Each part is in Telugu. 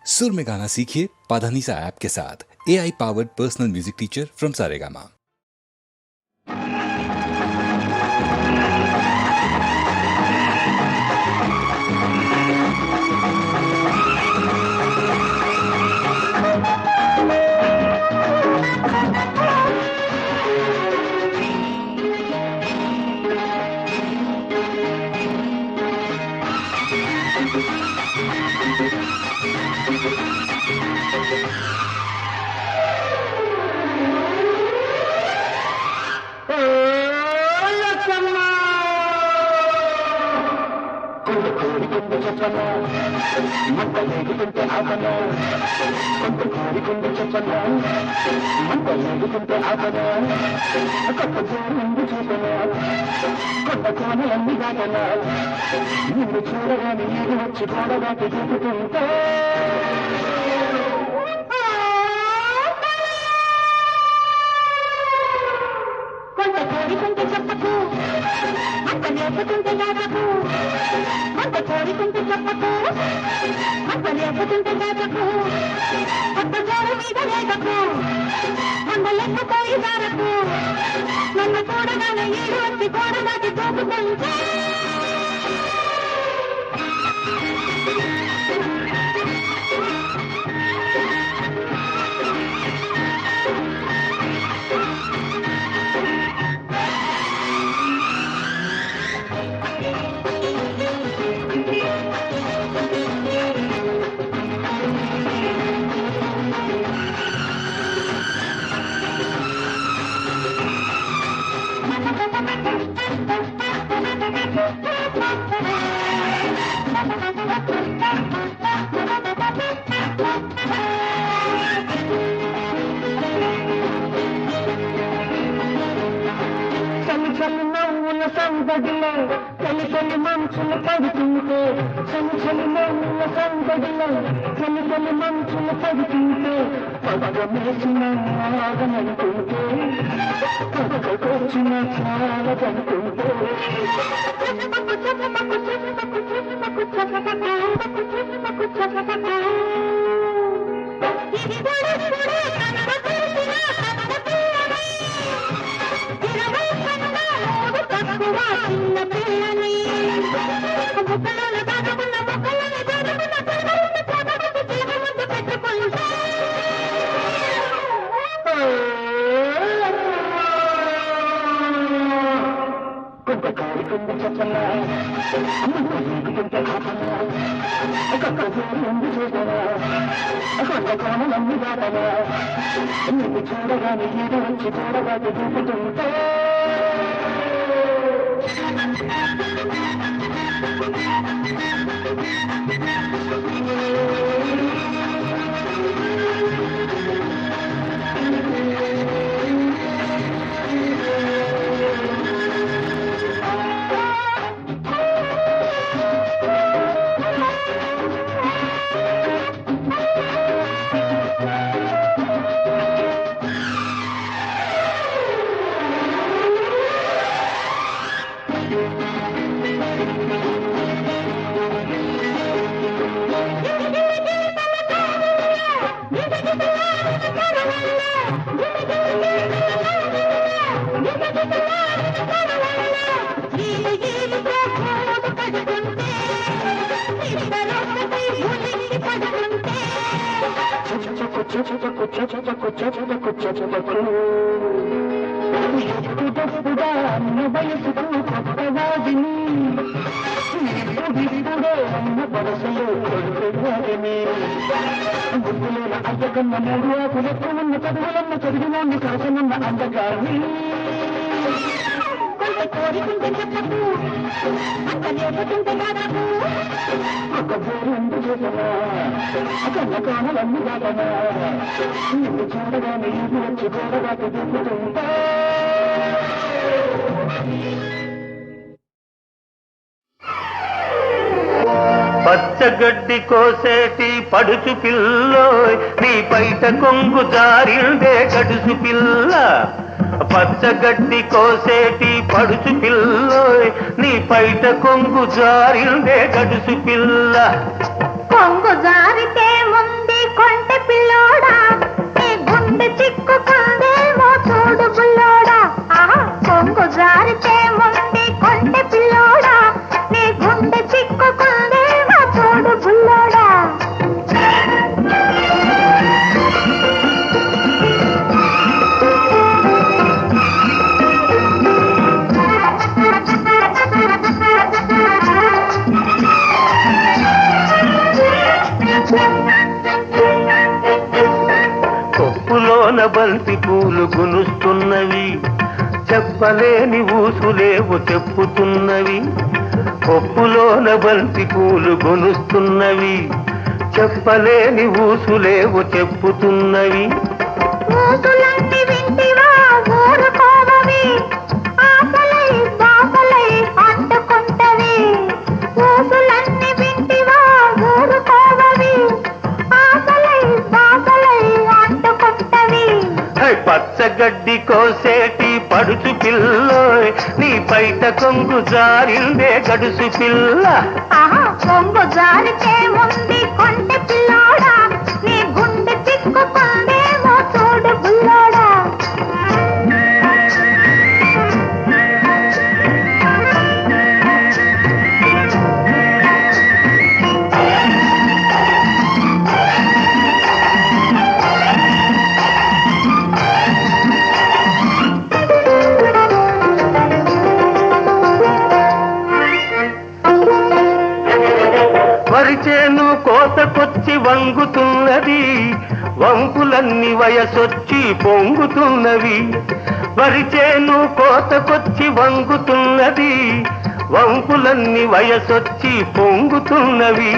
सुर में गाना सीखिए पाधानीसा ऐप के साथ। AI powered personal music teacher from Saregama. మంటలేగుతుంటే ఆపన కొంత కోరికుంది చెప్పన మంటలేగుతుంటే ఆపన కొత్త ముందు చూపన కొత్త కోనలన్నీ దాటన నిన్ను చూడగానే ఇది వచ్చి గోడగాకి చూపుతుంటే కొంత కోరికుంటే చెప్పకు మంట లేపుతుంటే దాటకు మంట కోరికుంటే చెప్పకు మంట లేపుతుంటే దాటకు కొత్త జోరు మీద లేటకు మంట లెక్కుపోయి దారకు నన్ను చూడగానే ఈడు వచ్చి గోడ దాటి చూపుతుంటే సందడిలో చలి చలి మంచులు పడుతుంటే చలి చలి నవ్వుల సందడిలో చలి చలి మంచులు పడుతుంటే పదమేసిన ఆగమనుకుంటే పదకొచ్చిన చాలదనుకుంటే చిన్న పిల్లని బుక్కలలో దాచుకున్న బుక్కలని పెట్టుకుంటా కొంత కారికుంది చెప్పన ముందు చూడనా కొంత కోణలన్నీ దాటనా నిన్ను చూడగానే ఇది వచ్చి చూడగానే చూపుతుంటే ఎప్పుడెప్పుడా అన్న వయసుకు కొత్తవాదిని ఇప్పుడిప్పుడే అన్న వరసలో కొడుకువాదిని గుర్తులేన అయ్యకన్న మూడు ఆకులెత్తు ఉన్న చదువులన్న చదివినాన్ని కాసనున్న అందగాని కొంత కోరికుంటే చెప్పకు అంత లేపుతుంటే దాదాపు ఒక బోరుందు చూసనా కన్న కోనలన్నీ దాటనా నిన్ను చూడగానే ఇది వచ్చి గోడగాకి దిప్పుతుంటా పచ్చగడ్డి కోసేటి పడుచు పిల్లోయ్ నీ బయట కొంగు జారిందే గడుసు పిల్ల పచ్చగడ్డి కోసేటి పడుచు పిల్లోయ్ నీ బయట కొంగు జారిందే గడుసు పిల్ల కొంగు జారితే ముందు కొప్పులోన బంతి పూలు గునుస్తున్నవి, చెప్పలేని ఊసులేవు చెప్పుతున్నవి. కొప్పులోన బంతి పూలు గునుస్తున్నవి, చెప్పలేని ఊసులేవు చెప్పుతున్నవి. ఊసులన్నీ వింటివా ఊరుకోవవి, ఆశలై బాసలై అంటుకుంటవి. ఊసులన్నీ వింటివా ఊరుకోవవి, ఆశలై బాసలై అంటుకుంటవి. పచ్చగడ్డి కోసేటి పడుచు పిల్లోయ్, నీ బయట కొంగు జారిందే గడుసు పిల్ల. కొంగు జారితే ఉంది కొంటె పిల్లోడా, నీ గుండె చిక్కుకుందేమో చూడు బుల్లోడా. వరిచేను కోతకొచ్చి వంగుతున్నది, వంపులన్నీ వయసొచ్చి పొంగుతున్నవి. వరిచేను కోతకొచ్చి వంగుతున్నది, వంపులన్నీ వయసొచ్చి పొంగుతున్నవి.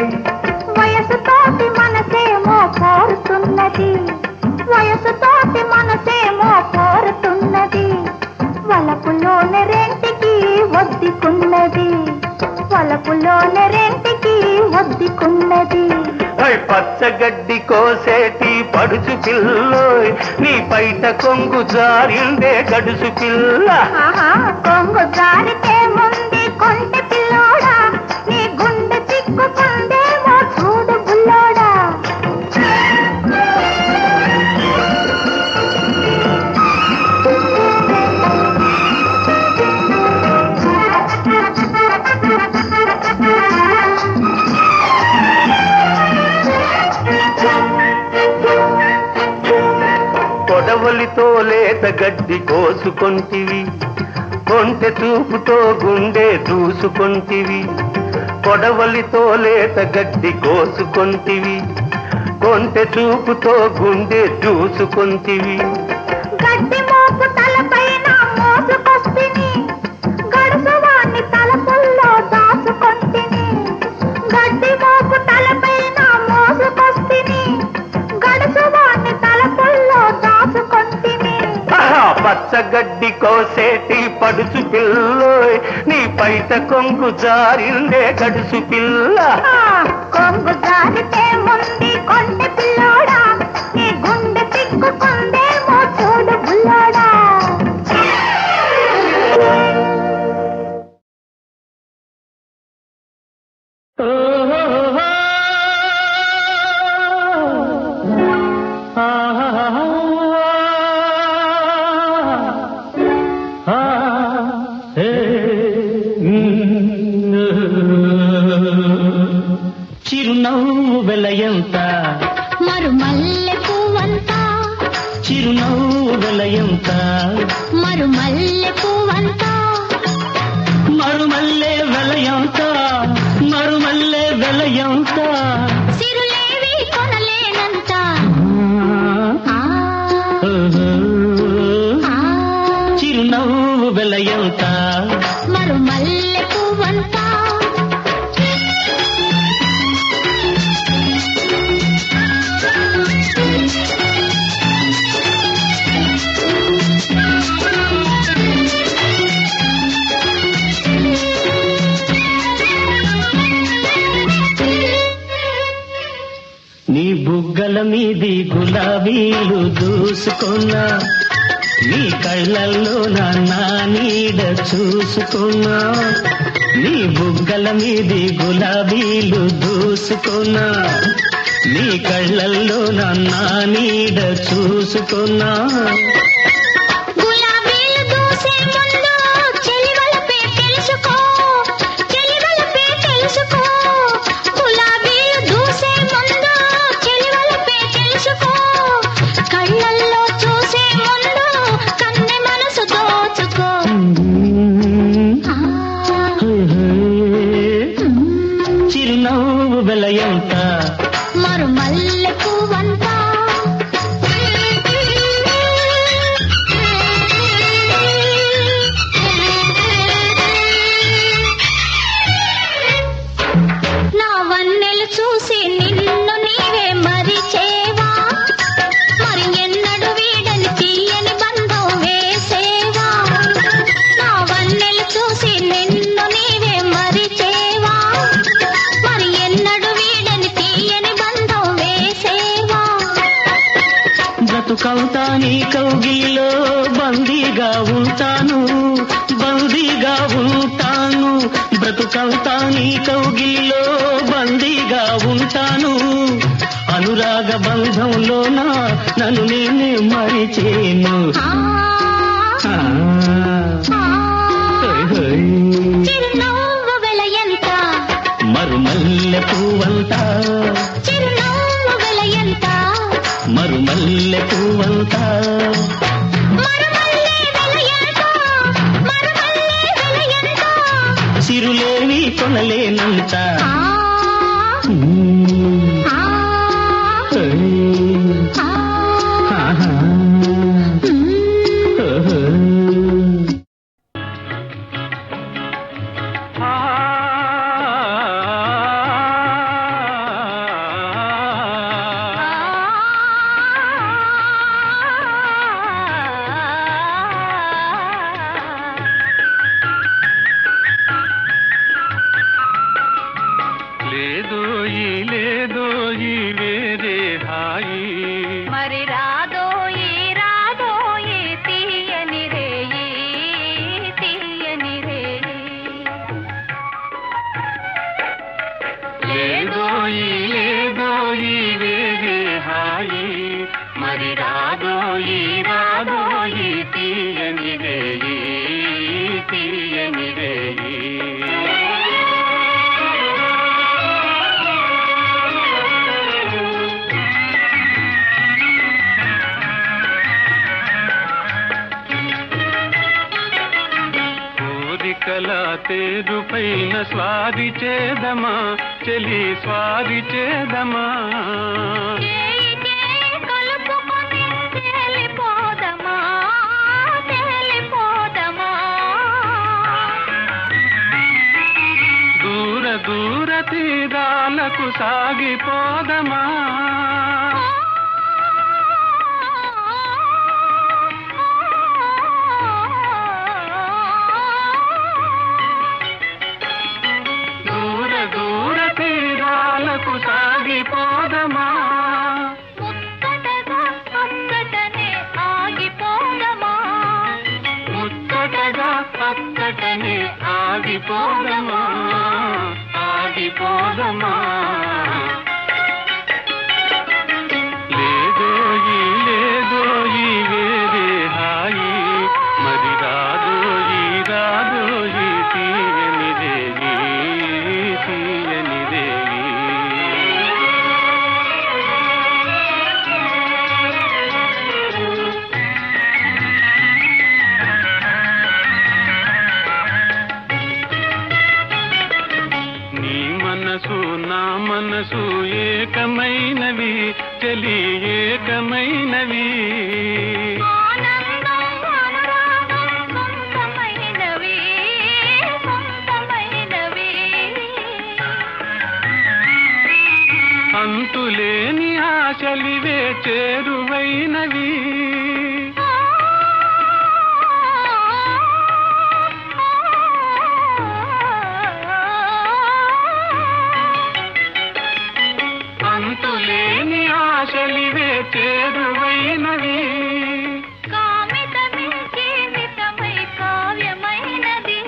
వయసుతోటి మనసేమో కోరుతున్నది, వయసుతోటి మనసేమో కోరుతున్నది. వలపులోని రెంటికి ఒద్దికున్నది, వలపులోని రెంటికి ఒద్దికున్నది. పచ్చగడ్డి కోసేటి పడుచు పిల్లోయ్, నీ బయట కొంగు జారిందే గడుసు పిల్ల. కొంగు జారితే ముందు కొంటె పిల్లోడా, నీ గుండె చిక్కుకుందేమో చూడు బుల్లోడా. కొడవలితో లేత గడ్డి కోసుకొంటివి, కొంటె చూపుతో గుండె దూసుకొంటివి. కొడవలితో లేత గడ్డి కోసుకొంటివి, కొంటె చూపుతో గుండె దూసుకొంటివి. గడ్డి మోపు తలపైన మోసుకొస్తిని, గడుసువాణ్ణి తలపుల్లో దాచుకొంటిని. గడ్డి మోపు తలపైన మోసుకొస్తిని, గడుసువాణ్ణి తలపుల్లో దాచుకొంటిని. పచ్చగడ్డి కోసేటి పడుచు పిల్లోయ్, నీ బయట కొంగు జారిందే గడుసు పిల్ల. కొంగు జారితే ముందు కొంటె పిల్లోడా, నీ గుండె చిక్కుకుందేమో చూడు బుల్లోడా. చిరునవ్వు వెలయంత మరుమల్లె పువ్వంత, చిరునవ్వు వెలయంత మరుమల్లె పువ్వంత. మరుమల్లె వెలయంత, మరుమల్లె వెలయంత. సిరులేవి కొనలేనంత, ఆ, ఆ. చిరునవ్వు వెలయంత మరుమల్లె పువ్వంత. నీ బుగ్గల మీది గులాబీలు దూసుకున్నా, నీ కళ్ళల్లో నా నీడ చూసుకున్నా. నీ బుగ్గల మీది గులాబీలు దూసుకున్నా, నీ కళ్ళల్లో నా నీడ చూసుకున్నా. గులాబీలు దూసే ముందు చెలివలపే తెలుసుకో, చెలివలపే తెలుసుకో. గులాబీలు దూసే ముందు చెలివలపే తెలుసుకో. కళ్ళల్లో చూసే ముందు కన్నె మనసు దోచుకో. చిరునవ్వు వెలయంత మరు బ్రతుకంతా నీ కౌగిలిలో బందీగా ఉంటాను, బందీగా ఉంటాను. బ్రతుకంతా నీ కౌగిలిలో బందీగా ఉంటాను. అనురాగ బంధంలోన నన్ను నేనే మరిచేను. చిరునవ్వు వెలయంత మరుమల్లె పువ్వంత, చిరునవ్వు వెలయంత మరుమల్లె పువ్వంత. మరుమల్లె వెలయంత మరుమల్లె వెలయంత సిరులేని కొనలేనంత. మరి రాదోయి రాదోయి తీయని రేయి తీయని రేయి. లేదోయి లేదోయి వేరే హాయి, మరి రాదోయి రాదోయి తీయని రేయి తీయని రేయి. కోరికల తేరు పైన స్వాది చేదమా చెలి స్వాది చేదమా. కలుపుకొని తేలిపోదమా తేలిపోదమా. దూర దూర తీరాలకు సాగిపోదమా. దూర దూర తీరాలకు సాగిపోదమా. ముచ్చటగా అక్కటనే ఆగిపోదమా. ముచ్చటగా అక్కటనే ఆగిపోదమా ఆగిపోదమా. లేదోయి లేదోయి వేరే హాయి, మరి రాదోయి రాదోయి తీయని రేయి తీయని రేయి. నీ మనసు నా మనసు ఏకమైనవి చెలి ఏకమైనవి. ఆనందం అనురాగం సొంతమైనవి సొంతమైనవి. అంతులేని ఆశలివే చేరువైనవి. అంతులేని ఆశలివే చేరువైనవి. కామితమే జీవితమై కావ్యమైనది.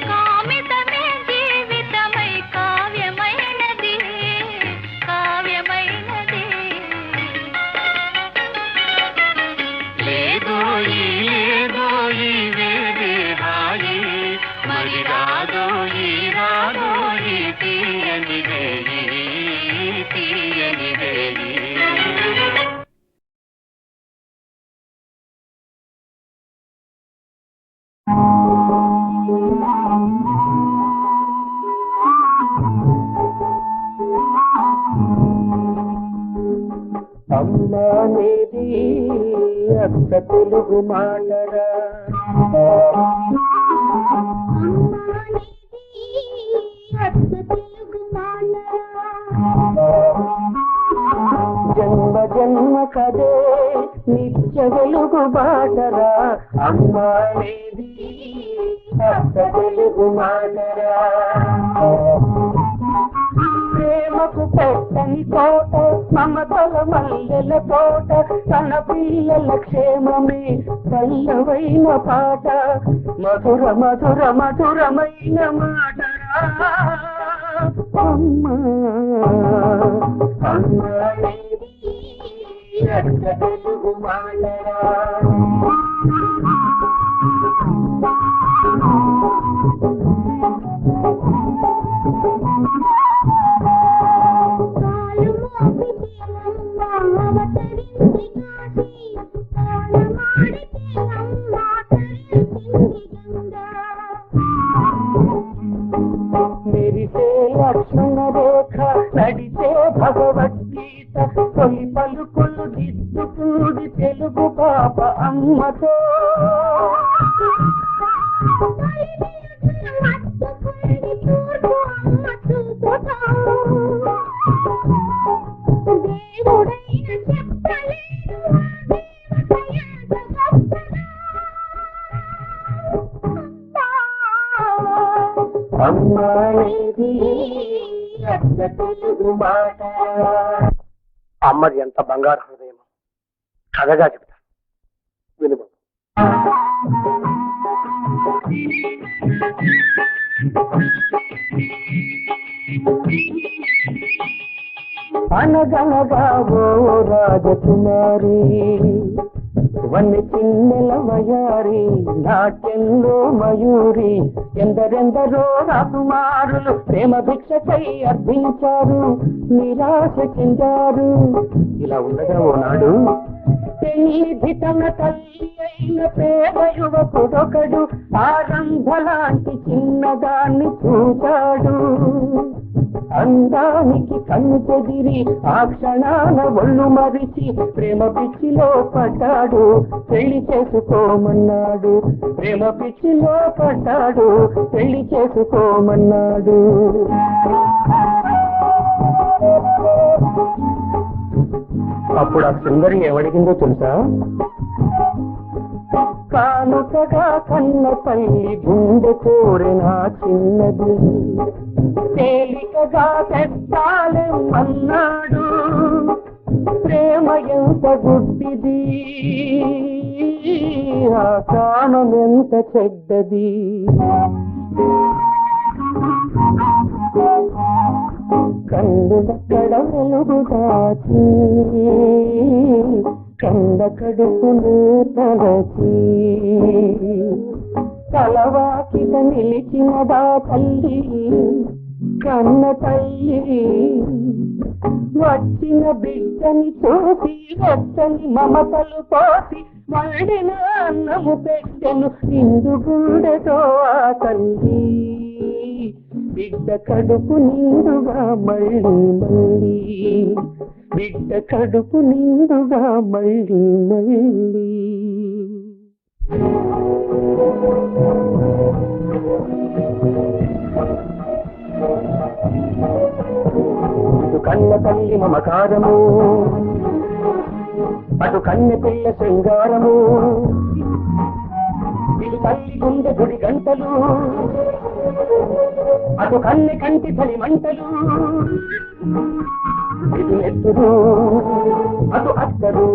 కామితమే జీవితమై కావ్యమైనది కావ్యమైనది. లేదోయి లేదోయి వేరే హాయి, మరి రాదోయి రాదోయి తీయని రేయి తీయని రేయి. అమ్మానేది అక్క తెలుగు మాటరా, జన్మ జన్మ కదే నిత్య వెలుగు బాటరా. అమ్మానేది అక్క తెలుగు మాటరా. ప్రేమ ప్రేమకు పెట్టని కోట మమతల మల్లెల తోట తన పిల్లల క్షేమమే పల్లవైన పాట మధుర మధుర మధురమైన మాట అమ్మా అమ్మా తెలుగు మాటరా మెరిసే లక్ష్మణ రేఖ నడిచే భగవద్గీత తొలి పలుకులు దిద్దుతుంది తెలుగు పాప అమ్మతో తెలుగు మాట అమ్మది ఎంత బంగారు హృదయం కథగా చెప్తా వినుము అనగనగా ఓ రాజకుమారి వన్నె చిన్నెల వయారి నాట్యంలో మయూరి ఎందరెందరో రాకుమారులు ప్రేమ భిక్షకై అర్థించారు నిరాశ చెందారు ఇలా ఉండగా ఓనాడు పెళ్లి తన తల్లి అయిన పేద యువకుడొకడు ఆరంభలాంటి చిన్నదాన్ని చూశాడు అందానికి కన్ను చెదిరి ఆ క్షణాన ఒళ్ళు మరిచి ప్రేమ పిచ్చిలో పడ్డాడు పెళ్లి చేసుకోమన్నాడు ప్రేమ పిచ్చిలో పడ్డాడు పెళ్లి చేసుకోమన్నాడు అప్పుడు ఆ సుందరి ఏమడిగిందో తెలుసా కానుకగా కన్న తల్లి గుండె కోరిన చిన్నది తేలికగా తెస్తాలేమన్నాడు ప్రేమ ఎంత గుడ్డిది ఆ కామం ఎంత చెడ్డది కందులక్కడ వెలుగు దాచి కంద కడుపును తలచి తలవాకిట నిలిచినదా తల్లి కన్న తల్లి వచ్చిన బిడ్డని చూసి వెచ్చని మమతలు పోసి మళ్ళిన అన్నము పెట్టెను నిండు గుండెతో ఆ తల్లి బిడ్డ కడుపు నిండుగా మళ్ళీ మళ్ళీ బిడ్డ కడుపు నిండుగా మళ్ళీ మళ్ళీ ఇటు కన్న తల్లి మమకారము అటు కన్నె పిల్ల శృంగారము ఇటు తల్లి గుండె గుడి గంటలు అటు కన్నె కంటి తలి మంటలు ఇటు ఎత్తురు అటు అత్తరు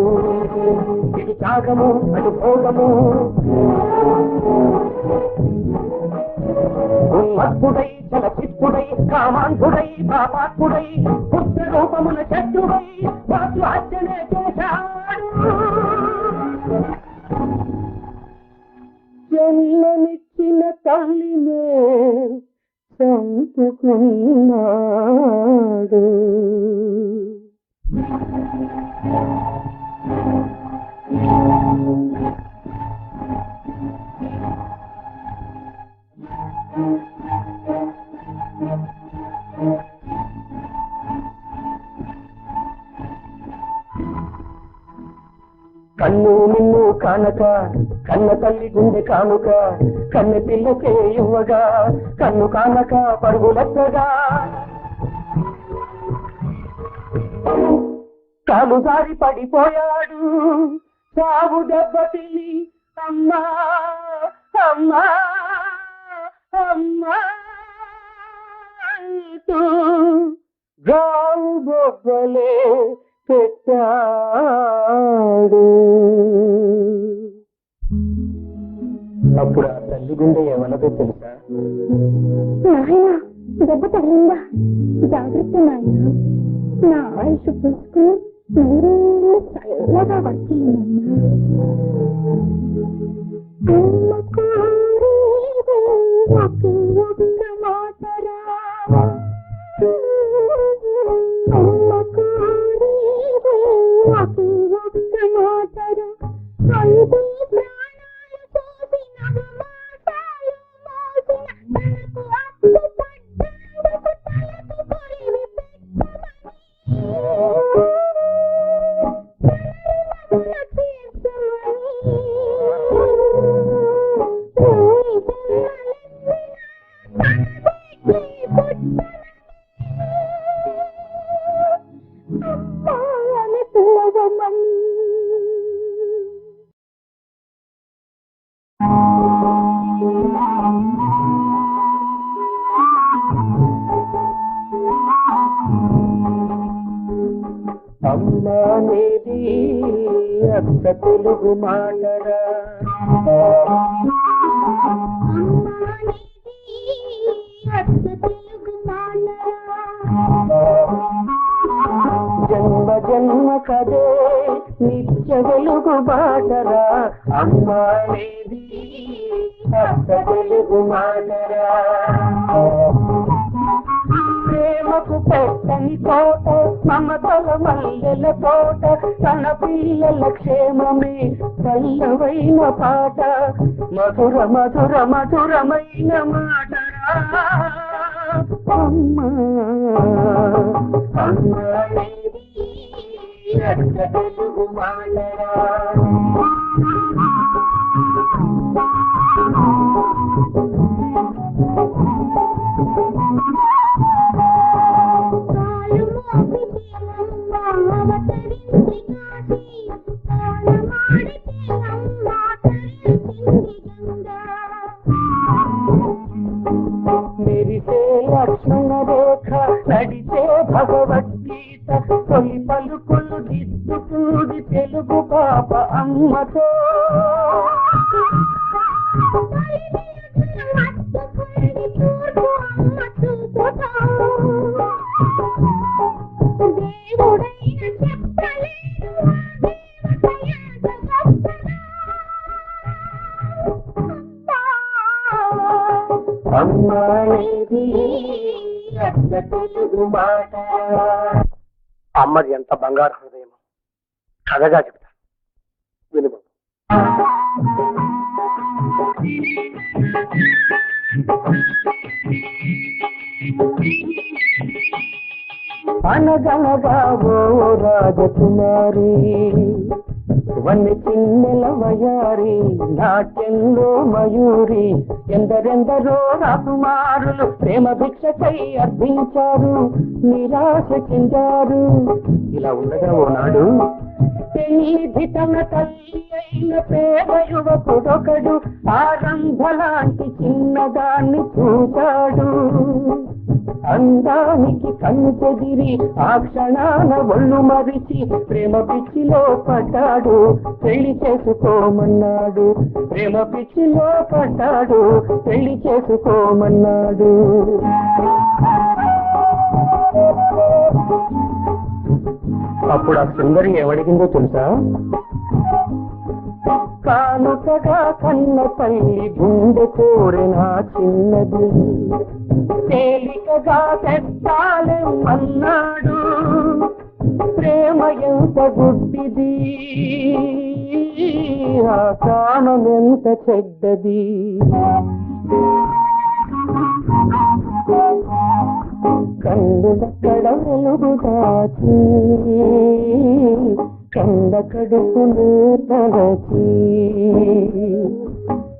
ఇటు త్యాగము అటు భోగము ఉన్మత్తుడై చలచిత్తుడై కామాంధుడై పాపాత్ముడై పుత్ర రూపమున శత్రువై వాసు హత్యనే చేశాడు జన్మనిచ్చిన తల్లినే చంపుకున్నాడు కన్ను నిన్ను కానక కన్న తల్లి గుండె కానుక కన్నె పిల్లకే ఇవ్వగా కన్ను కానక పరుగులెత్తగా కాలు జారి పడిపోయాడు సాగు దెబ్బతిని అమ్మా అమ్మా అమ్మా అంటూ గావు బొబ్బలే పెట్టాడు. అప్పుడు ఆ తల్లి గుండె ఏమన్నదో తెలుసా? నాయన దెబ్బ తగిలిందా? జాగ్రత్త నాయన, నా ఆయుష్ పూసుకుని నూరేళ్ళు చల్లగా వచ్చి మాటరా మాటరా అంతే ప్రాణాలు పోసిన మాటలు మోసిన తనకు అప్పు పడ్డందుకు తలకు కొరివి అమ్మా నేది అత్త తెలుగు మాటరా, జన్మ జన్మ కదే నిత్య వెలుగు బాటరా. అమ్మా నేది అత్త తెలుగు మాటరా, ప్రేమకు పెట్టని కోట మమతల మల్లెల తోట, తన పిల్లల క్షేమమే చల్లవైన పాట, మధుర మధుర మధురమైన మాటరా. అమ్మా అమ్మా అత్త తెలుగు మాటరా. మెరిసే లక్ష్మణ రేఖ నడిచే భగవద్గీత, తొలి పలుకులు దిద్దుకూడి తెలుగు పాప అమ్మతో. అమ్మా నేది అత్త తెలుగు మాట. అమ్మది ఎంత బంగారు హృదయం, కథగా చెప్తా వినుము. అనగనగా ఓ రాజకుమారి, వన్ని చిన్నెల వయారి, నాట్యంలో మయూరి, ఎందరెందరో రాకుమారులు ప్రేమ భిక్షకై అర్థించారు, నిరాశ చెందారు. ఇలా ఉండగా ఓనాడు పెళ్లి తన తల్లి అయిన పేద యువకుడొకడు ఆరంభలాంటి చిన్నదాన్ని చూశాడు. అందానికి కన్ను చెదిరి ఆ క్షణాన ఒళ్ళు మరిచి ప్రేమ పిచ్చిలో పడ్డాడు, పెళ్లి చేసుకోమన్నాడు. ప్రేమ పిచ్చిలో పడ్డాడు, పెళ్లి చేసుకోమన్నాడు. అప్పుడు ఆ సుందరి ఏమడిగిందో తెలుసా? కానుకగా కన్న తల్లి గుండె కోరిన చిన్నది, తేలికగా తెస్తాలేమన్నాడు. ప్రేమ ఎంత గుడ్డిది, ఆ కామం ఎంత చెడ్డది. కందులక్కడ వెలుగు దాచి, కంద కడుపును తలచి,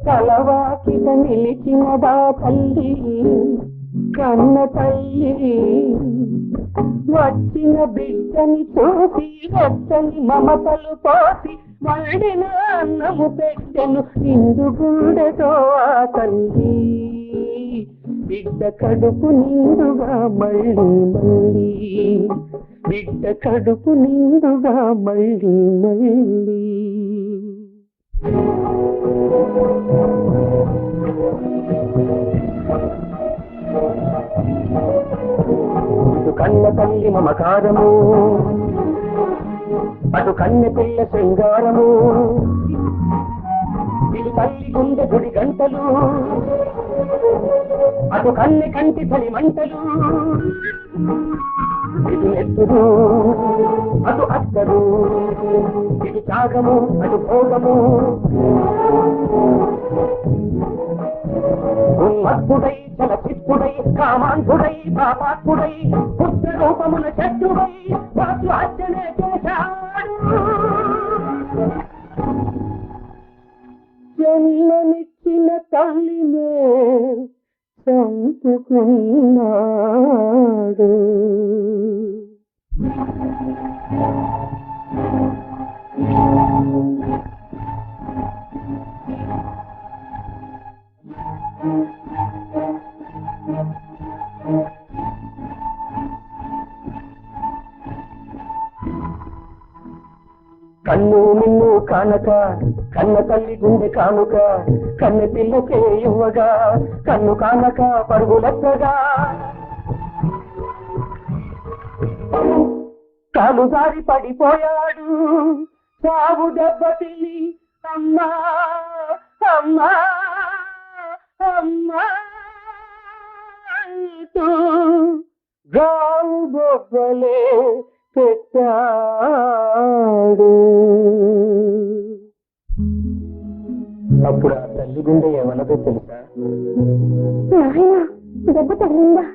తలవాకిట నిలిచినదా తల్లి, కన్న తల్లి. వచ్చిన బిడ్డని చూసి వెచ్చని మమతలు పోసి మళ్ళిన అన్నము పెట్టెను నిండు గుండెతో ఆ తల్లి బిడ్డ కడుపు నిండుగా మళ్ళీ మళ్ళీ బిడ్డ కడుపు నిండుగా మళ్ళీ మళ్ళీ ఇటు కన్న తల్లి మమకారము అటు కన్నె పిల్ల శృంగారము ఇటు తల్లి గుండె గుడి గంటలు అటు కన్నె కంటి తలి మంటలు ఇటు ఎత్తురు అటు అత్తరు ఇటు త్యాగము అటు భోగము ఉన్మత్తుడై చలచిత్తుడై కామాంధుడై పాపాత్ముడై పుత్ర రూపముల శత్రుడై వాసు హత్యనే చేశాడు జన్మనిచ్చిన తల్లినే చంపుకున్నాడు కన్ను నిన్ను కానక కన్న తల్లి గుండె కానుక కన్నె పిల్లకే ఇవ్వగా కన్ను కానక పరుగులెత్తగా కాలు జారి పడిపోయాడు సాగు దెబ్బతిని అమ్మా అమ్మా అమ్మా అంటూ గావు బొబ్బలే పెట్టాడు అప్పుడు ఆ తల్లి గుండె ఏమన్నదో తెలుసా నాయనా దెబ్బ తగిలిందా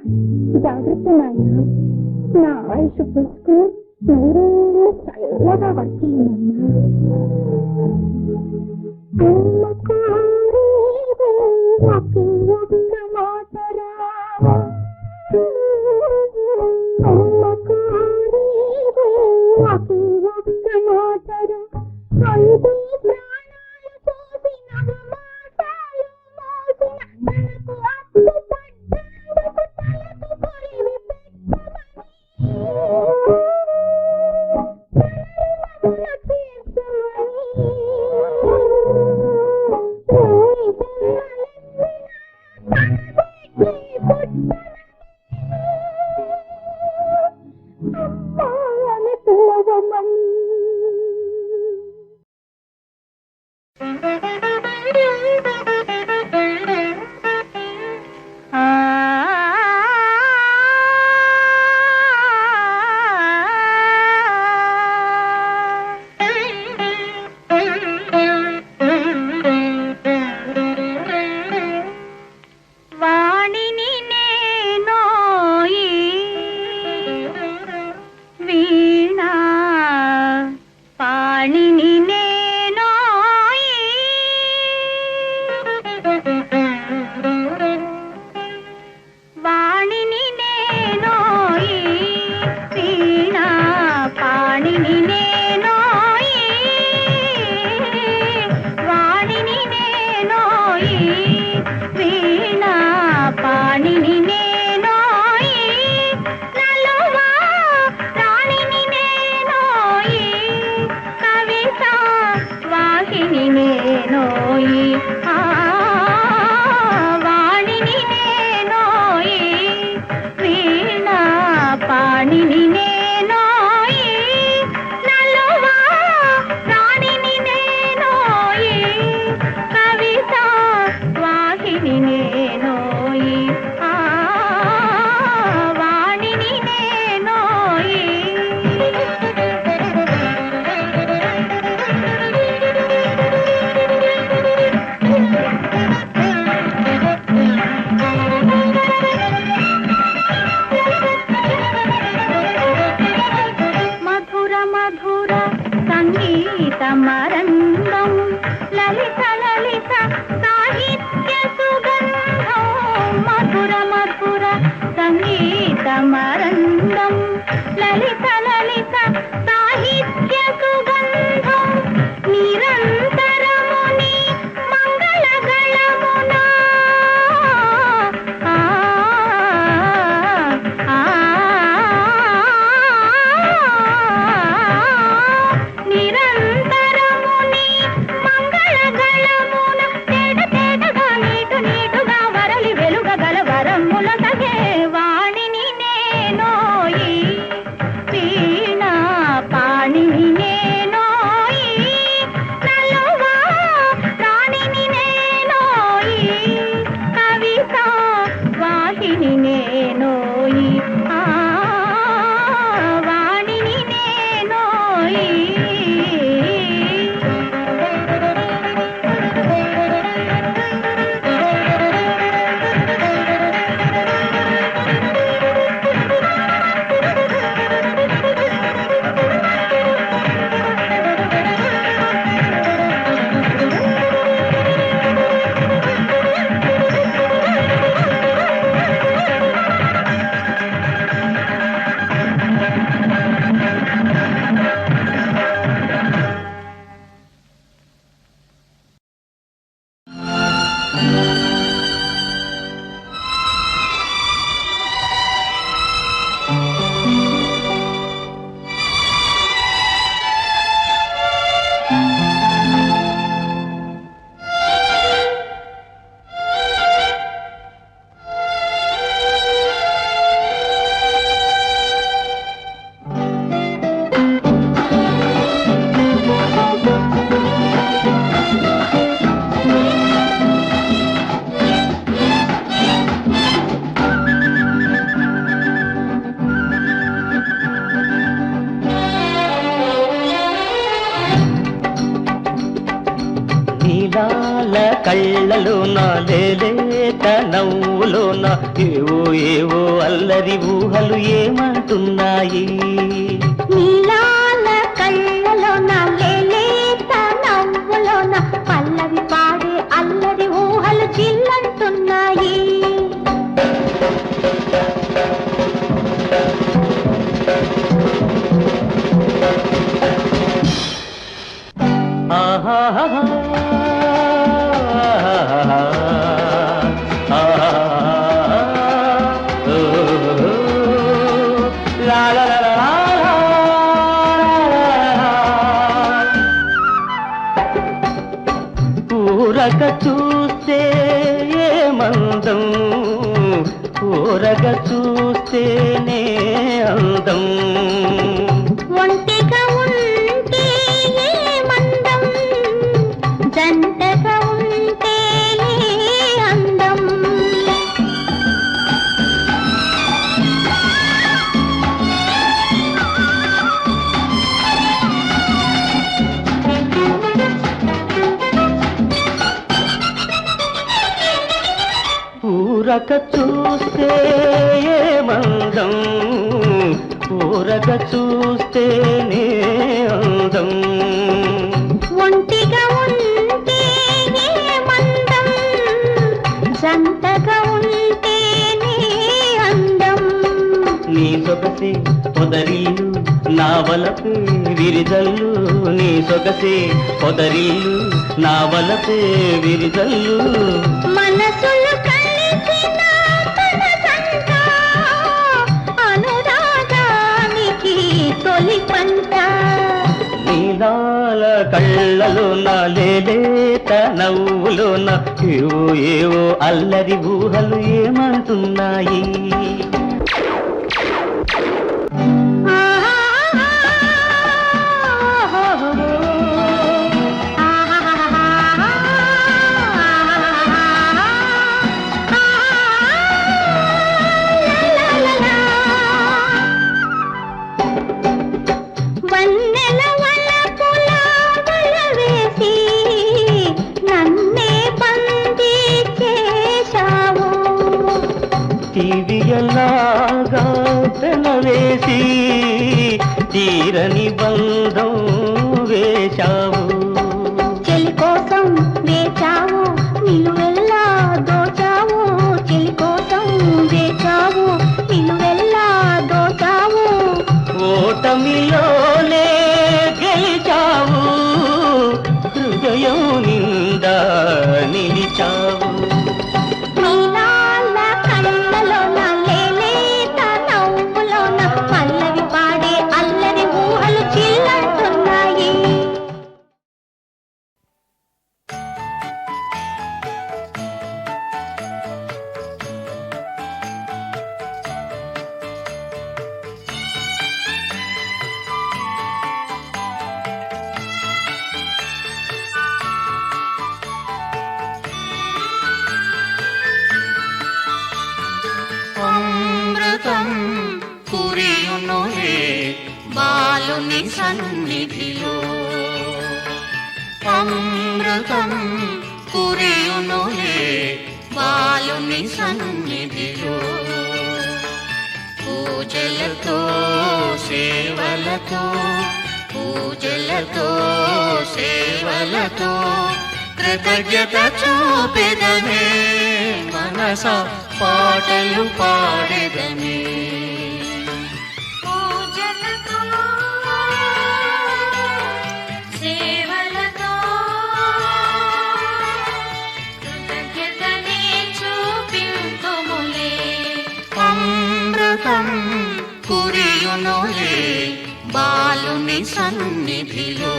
జాగ్రత్త నాయన నా ఆయుష్ పుసుకుని నూరేళ్ళు చల్లగా నీలాల కళ్ళలోన లేలేత నవ్వులోన ఏవో ఏవో అల్లరి ఊహలు ఏమంటున్నాయి. నీలాల కళ్ళలోన లేలేత నవ్వులోన పల్లవి పాడే అల్లరి ఊహలు జిల్లంటున్నాయి. ఊరగ చూస్తే ఏమందం, ఊరగ చూస్తేనే అందం. ఒంటిగా ఉంటే ఏమందం, జంటగా ఉంటేనే అందం. ఊరగ చూస్తే ఏమందం, ఊరగ చూస్తేనే అందం. ఒంటిగా ఉంటే ఏమందం, జంటగా ఉంటేనే అందం. నీ సొగసే పొదరిల్లు నా వలపే విరిజల్లు, నీ సొగసే పొదరిల్లు నా వలపే విరిజల్లు. మనసులు కలిసిన మనసంట అనురాగానికి తొలి పంట. నీలాల కళ్ళలోన లేలేత నవ్వులోన ఏవో ఏవో అల్లరి ఊహలు ఏమంటున్నాయి. వన్నెల వలపుల వల వేసి నన్నే బందీ చేశావు. తీవియలాగా పెనవేసి తీరని బంధం వేశావు. చెలి కోసం వేచావు నిలువెల్లా దోచావు, చెలి కోసం వేచావు నిలువెల్లా దోచావు. ఓటమిలోనే గెలిచావు, హృదయం నిండా నిలిచావు. నీలాల కళ్ళలోన లేలేత నవ్వులోన పల్లవి పాడే అల్లరి ఊహలు చిల్లంటున్నాయి. అమృతం కురియునులే బాలుని సన్నిధిలో, అమృతం కురియునులే బాలుని సన్నిధిలో. పూజలతో సేవలతో, పూజలతో సేవలతో కృతజ్ఞత చూపెదమే మనస పాటలు పాడెదమే. పూజలతో సేవలతో కృతజ్ఞతనే చూపింతుములే. అమృతం కురియునులే బాలుని సన్నిధిలో.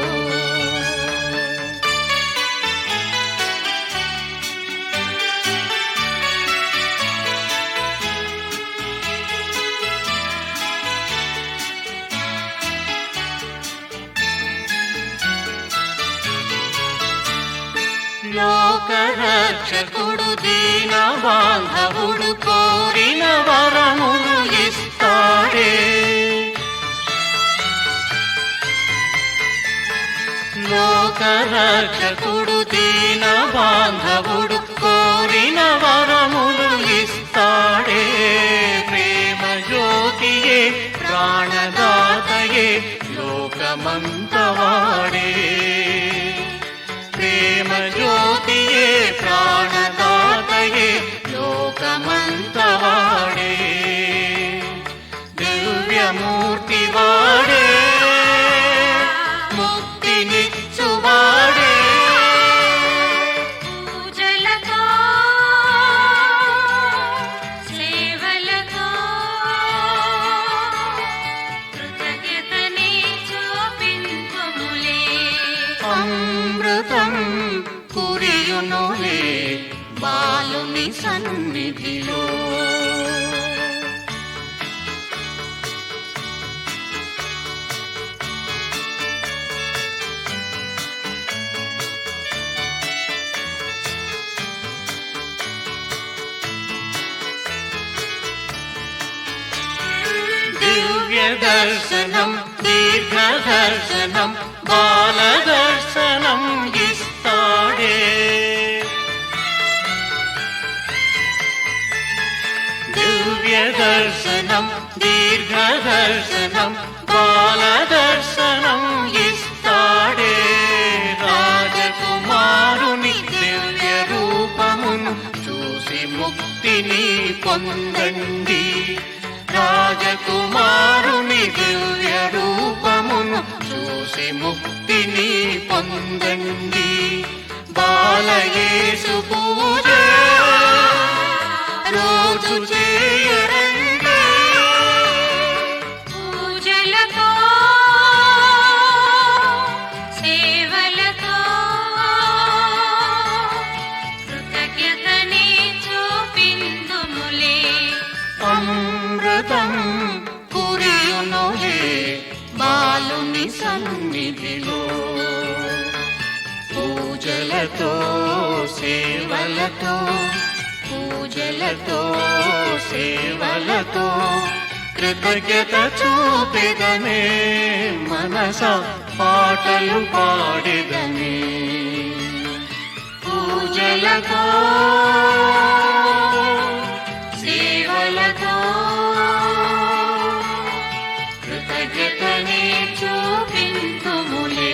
లోకరక్షకుడు దీన బాంధవుడు కోరిన వరములు ఇస్తాడే. లోకరక్షకుడు దీన బాంధవుడు కోరిన వరములు ఇస్తాడే ప్రేమ జ్యోతియే ప్రాణదాతయే లోకమంతవాడే ప్రేమ జ్యోతియే ప్రాణదాతయే లోకమంతవాడే దివ్యమూర్తి వాడే ముక్తినిచ్చువాడే పూజలతో సేవలతో కృతజ్ఞతని చూపించుములే అమృతం కురియునులే బాలుని సన్నిధిలో దివ్య దర్శనం దీర్ఘ దర్శనం బాల దర్శనం ఇస్తాడే దివ్య దర్శనం దీర్ఘ దర్శనం బాల దర్శనం ఇస్తాడే రాజకుమారుని దివ్య రూపమును చూసి ముక్తిని పొందండి రాజకుమారుని దివ్య రూపమును చూసి ముక్తిని పొందండి బాలయేసు పూజ రోజు చేయరండి పూజలతో సేవలతో కృతజ్ఞతని చూపించుములే అమృతం కురియునులే బాలుని సన్నిధిలో పూజలతో సేవలతో పూజలతో సేవలతో కృతజ్ఞత చూపెదనే మనస పాటలు పాడెదనే పూజలతో సేవలతో కృతజ్ఞతని చూపింతుములే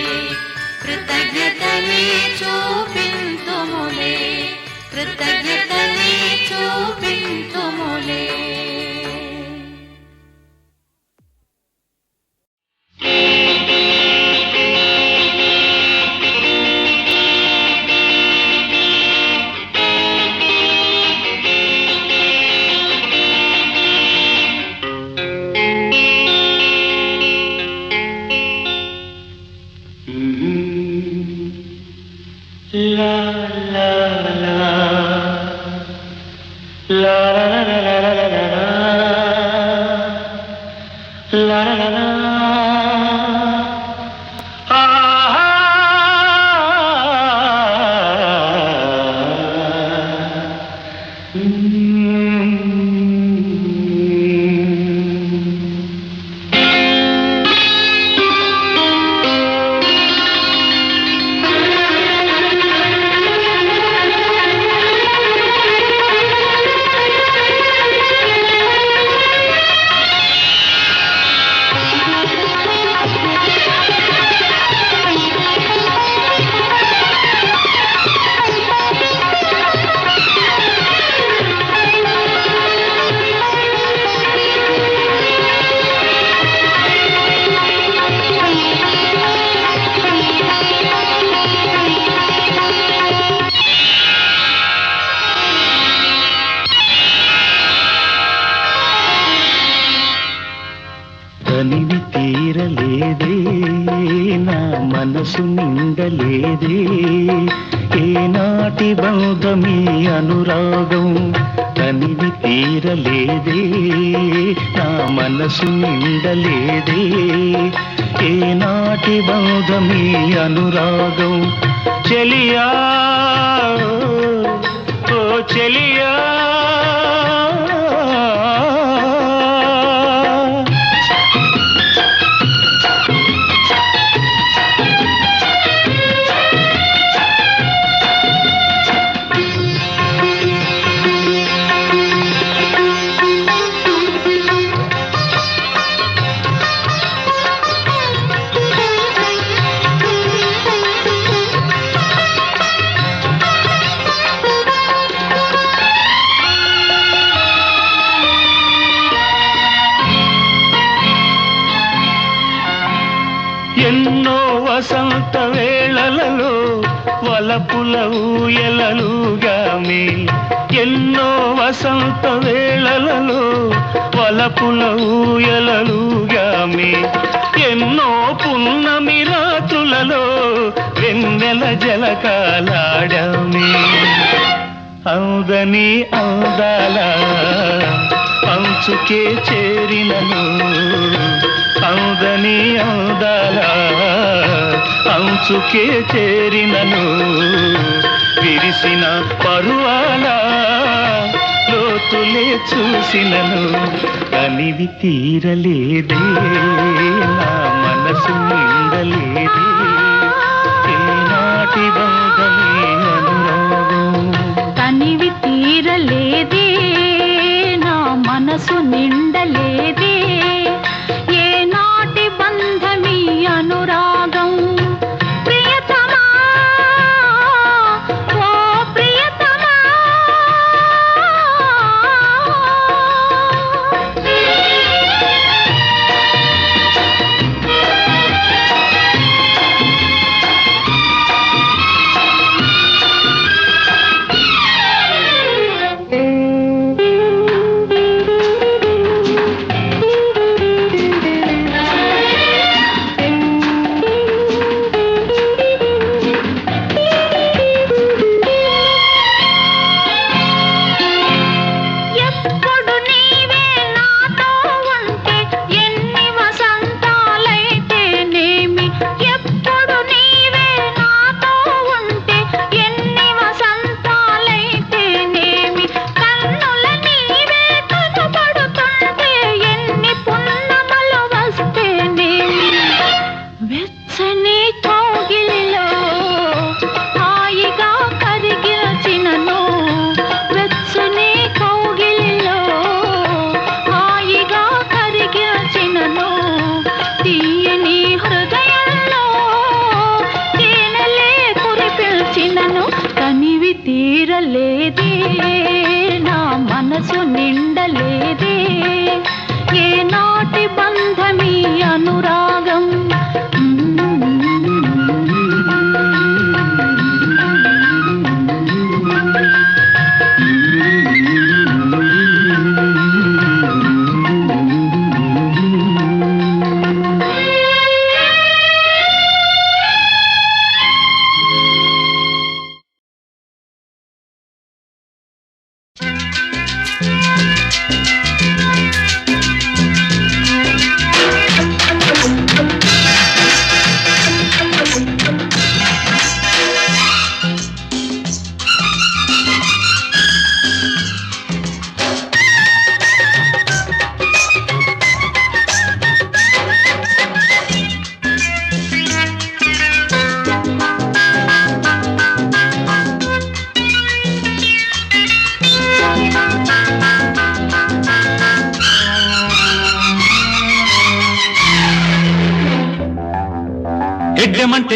కృతజ్ఞతని చూపింతుములే కృతజ్ఞతని చూపింతుములే తనివి తీరలేదే నా మనసు నిండలేదే ఏనాటి బంధమీ అనురాగం తనివి తీరలేదే నా మనసు నిండలేదే ఏనాటి బంధమీ అనురాగం చెలియా ఓ చెలియా ఎన్నో వసంత వేళలలో వలపుల ఊయలలుగామే ఎన్నో వసంత వేళలలో వలపుల ఊయలలుగామే ఎన్నో పున్నమి రాత్రులలో వెన్నెల జలకాలాడామే అందని అందాల అంచుకే చేరినను అందని అందాల అంచుకే చేరినను విరిసిన పరువాల లోతులే చూసినను కనివి తీరలేదే నా మనసు నిండలేదే ఏనాటి బంధమే అనురాగం కనివి తీరలేదే నా మనసు నిండలేదే ఏనాటి బంధమీ అనురాగం ప్రియతమా ఓ ప్రియతమా ఎప్పుడు నీవే నాతో ఉంటే ఎన్ని వసంతాలైతేనేమి ఎప్పుడు నీవే నాతో ఉంటే ఎన్ని వసంతాలైతేనేమి కన్నుల నీవే కనబడుతుంటే ఎన్ని పున్నమలు వస్తేనేమి వెచ్చని కౌగిలిలో హాయిగా కరిగినచినను వెచ్చని కౌగిలిలో హాయిగా కరిగినచినను తీయని హృదయంలో తేనెలే కురిపిల్చినను కనివి తీరలేదే నా మనసు నిండలేదే ఏనాటి బంధమీ అనురాగం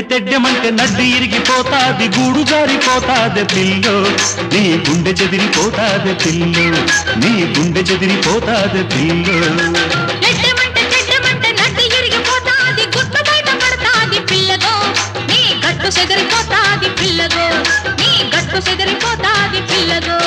తెడ్డెమంటే నడ్డి ఇరిగిపోతాది గూడు జారిపోతాది పిల్లో నీ గుండె చెదిరిపోతాది పిల్లో నీ గుండె చెదిరిపోతాది పిల్లో చెడ్డమంటే నడ్డి ఇరిగిపోతాది గుట్టు బయట పడతాది పిల్లగో నీ గట్టు చెదిరిపోతాది పిల్లగో నీ గట్టు చెదిరిపోతాది పిల్లగో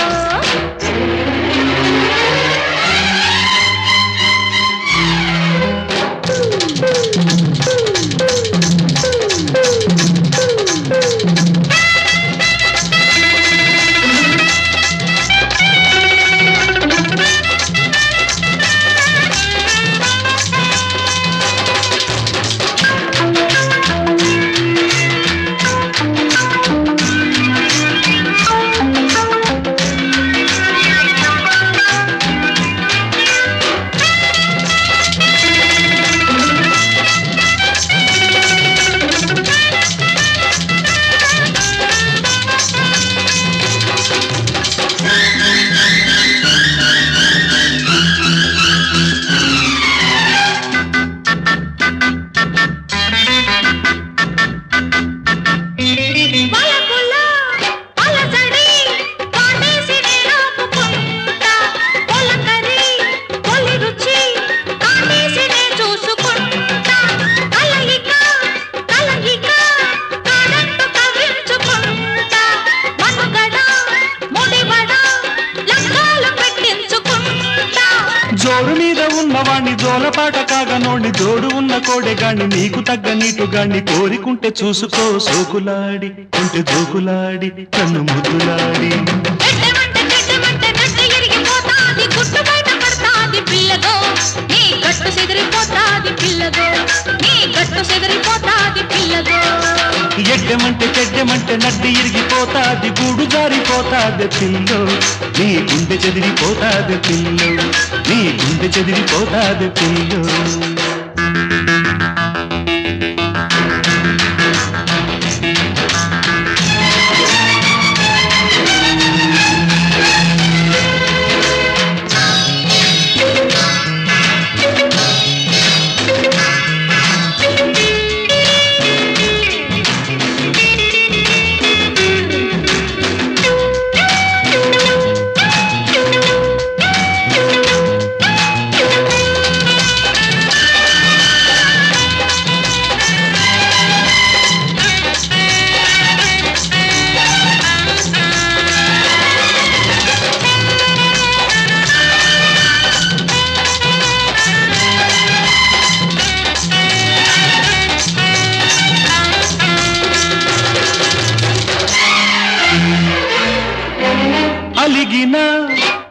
జోలపాట కాగనోణ్ణి జోడు ఉన్న కోడెగాణ్ణి నీకు తగ్గ నీటుగాణ్ణి కోరికుంటే చూసుకో సోకులాడి ఉంటే జోకులాడి కన్ను ముద్దులాడి చెడ్డమంటే చెడ్డమంటే నడ్డ ఎరిగిపోతాది గుట్టు బయట పడతాది పిల్లగో నీ గట్టు చెదిరిపోతాది పిల్లగో నీ గట్టు చెదిరిపోతాది పిల్లగో ఎడ్డమంటే చెడ్డమంటే నడ్డి ఇరిగిపోతాది గూడు జారిపోతాది పిల్లో నీ గుండె చెదిరిపోతాది పిల్లో నీ గుండె చెదిరిపోతాది పిల్లో అలిగిన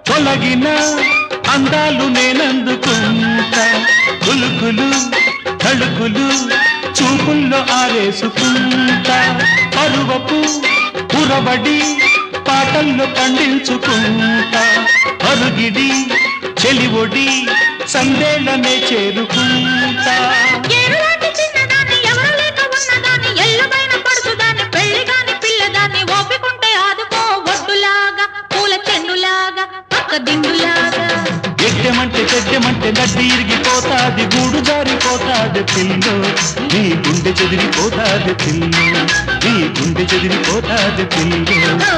తొలగిన అందాలు నేనందుకుంటా కులుకులు తళుకులు చూపుల్లో ఆరేసుకుంటా పరువపు పురబడి పాటల్లో పండించుకుంటా అరుగిడి చెలివొడి సందేళ్ళనే చేరుకుంటా ఏరులాంటి చిన్నదాన్ని ఎవరు లేక ఉన్నదాన్ని ఎల్లుబైన పడుచుదాన్ని పెళ్లిగాని పిల్లదాన్ని ఓపికుంటే ఆదుకో ఒడ్డులాగా పూల చెండులాగా పక్క దిండులాగా ఎడ్డమంటే చెడ్డమంటే నడ్డి ఇరిగిపోతాది గూడు జారిపోతాది పిల్లో నీ గుండె చెదిరిపోతాది పిల్లో నీ గుండె చెదిరిపోతాది పిల్లో ఓ